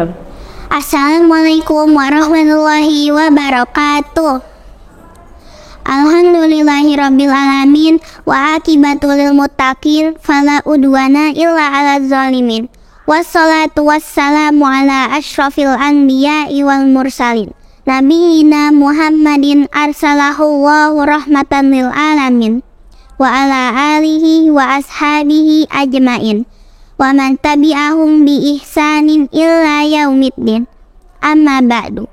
Waalaikumsalam. Assalamualaikum warahmatullahi wabarakatuh. Alhamdulillahirabbil alamin wa aqibatul lil muttaqin fala udwana illa 'alal zalimin. Wassalatu wassalamu ala asyrafil anbiya'i wal mursalin. Nabiyina Muhammadin arsalahu Allahu rahmatan lil alamin wa ala alihi wa ashabihi ajmain wa man tabi'ahum bi ihsanin illa yaumiddin. Amma ba'du.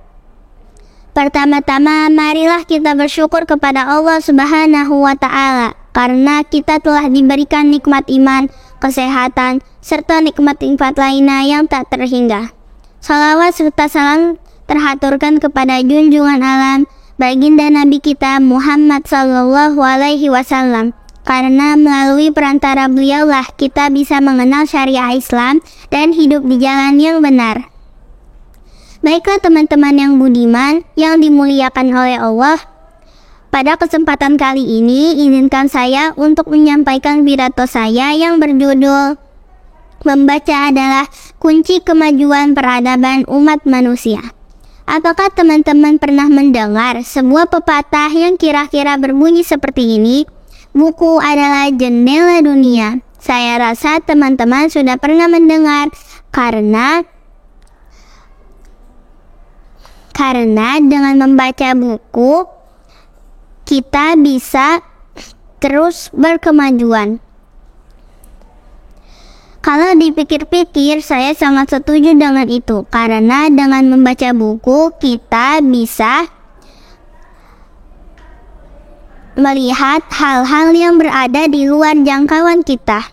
Pertama-tama marilah kita bersyukur kepada Allah Subhanahu wa ta'ala karena kita telah diberikan nikmat iman, kesehatan, serta nikmat-nikmat lainnya yang tak terhingga. Salawat serta salam terhaturkan kepada junjungan alam baginda Nabi kita Muhammad sallallahu alaihi wasallam, karena melalui perantara beliaulah kita bisa mengenal syariah Islam dan hidup di jalan yang benar. Baiklah teman-teman yang budiman yang dimuliakan oleh Allah, pada kesempatan kali ini izinkan saya untuk menyampaikan pidato saya yang berjudul Membaca adalah kunci kemajuan peradaban umat manusia. Apakah teman-teman pernah mendengar sebuah pepatah yang kira-kira berbunyi seperti ini? Buku adalah jendela dunia. Saya rasa teman-teman sudah pernah mendengar karena dengan membaca buku kita bisa terus berkemajuan. Kalau dipikir-pikir, saya sangat setuju dengan itu, karena dengan membaca buku kita bisa melihat hal-hal yang berada di luar jangkauan kita.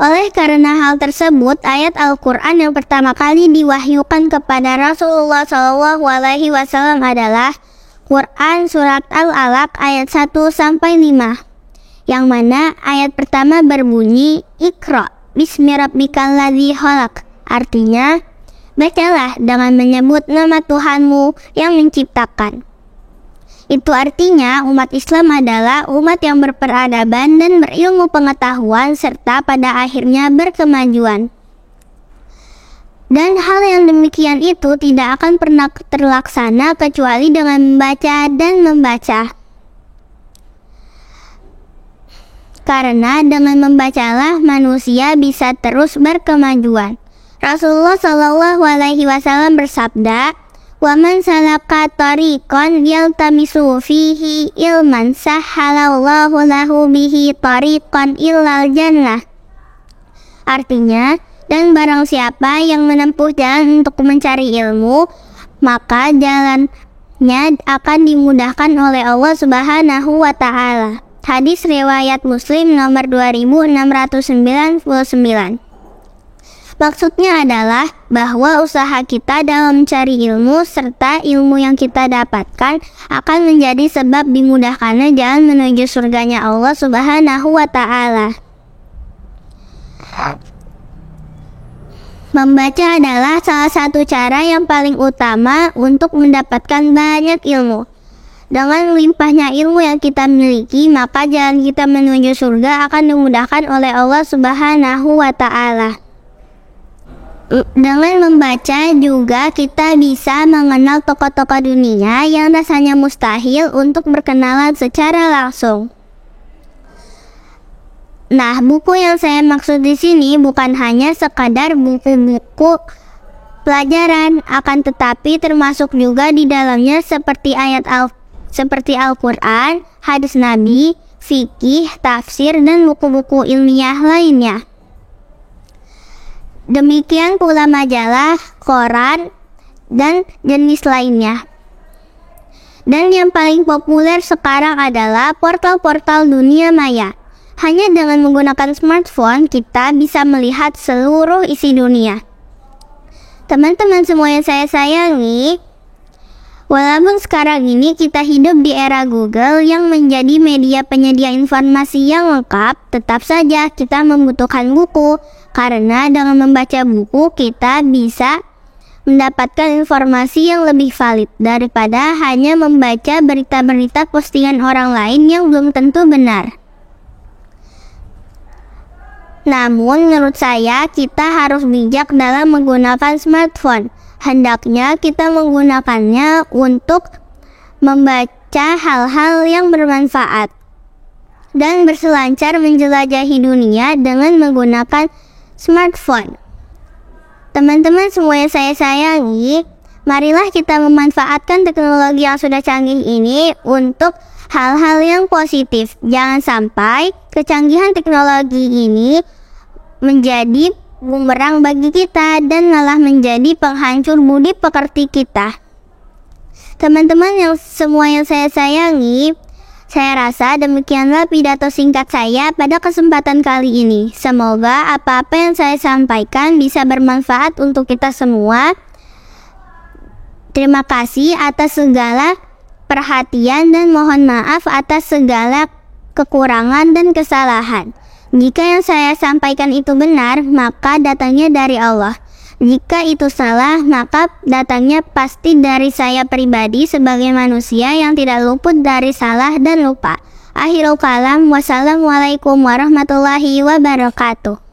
Oleh karena hal tersebut, ayat Al-Quran yang pertama kali diwahyukan kepada Rasulullah SAW adalah Quran Surat Al-Alaq ayat 1-5, yang mana ayat pertama berbunyi Iqra Bismi rabbikal ladzi khalaq. Artinya, bacalah dengan menyebut nama Tuhanmu yang menciptakan. Itu artinya umat Islam adalah umat yang berperadaban dan berilmu pengetahuan serta pada akhirnya berkemajuan. Dan hal yang demikian itu tidak akan pernah terlaksana kecuali dengan membaca dan membaca. Karena dengan membacalah manusia bisa terus berkemajuan. Rasulullah Shallallahu Alaihi Wasallam bersabda, "Wa man salaka tariqan yaltamisu fihi ilman sahhalallahu lahu bihi tariqan ilal jannah." Artinya, dan barang siapa yang menempuh jalan untuk mencari ilmu, maka jalannya akan dimudahkan oleh Allah Subhanahu wa ta'ala. Hadis riwayat Muslim nomor 2699. Maksudnya adalah bahwa usaha kita dalam mencari ilmu serta ilmu yang kita dapatkan akan menjadi sebab dimudahkannya jalan menuju surganya Allah Subhanahu wa ta'ala. Membaca adalah salah satu cara yang paling utama untuk mendapatkan banyak ilmu. Dengan limpahnya ilmu yang kita miliki, maka jalan kita menuju surga akan dimudahkan oleh Allah Subhanahu wa ta'ala. Dengan membaca juga kita bisa mengenal tokoh-tokoh dunia yang rasanya mustahil untuk berkenalan secara langsung. Nah, buku yang saya maksud di sini bukan hanya sekadar buku-buku pelajaran, akan tetapi termasuk juga di dalamnya seperti Al-Quran, hadis Nabi, fikih, tafsir, dan buku-buku ilmiah lainnya. Demikian pula majalah, koran, dan jenis lainnya. Dan yang paling populer sekarang adalah portal-portal dunia maya. Hanya dengan menggunakan smartphone, kita bisa melihat seluruh isi dunia. Teman-teman semua yang saya sayangi, walaupun sekarang ini kita hidup di era Google yang menjadi media penyedia informasi yang lengkap, tetap saja kita membutuhkan buku, karena dengan membaca buku kita bisa mendapatkan informasi yang lebih valid daripada hanya membaca berita-berita postingan orang lain yang belum tentu benar. Namun menurut saya kita harus bijak dalam menggunakan smartphone. Hendaknya kita menggunakannya untuk membaca hal-hal yang bermanfaat dan berselancar menjelajahi dunia dengan menggunakan smartphone. Teman-teman semua yang saya sayangi, marilah kita memanfaatkan teknologi yang sudah canggih ini untuk hal-hal yang positif. Jangan sampai kecanggihan teknologi ini menjadi bumerang bagi kita dan malah menjadi penghancur budi pekerti kita. Teman-teman yang semua yang saya sayangi, saya rasa demikianlah pidato singkat saya pada kesempatan kali ini. Semoga apa-apa yang saya sampaikan bisa bermanfaat untuk kita semua. Terima kasih atas segala perhatian dan mohon maaf atas segala kekurangan dan kesalahan. Jika yang saya sampaikan itu benar, maka datangnya dari Allah. Jika itu salah, maka datangnya pasti dari saya pribadi sebagai manusia yang tidak luput dari salah dan lupa. Akhirul kalam, wassalamualaikum warahmatullahi wabarakatuh.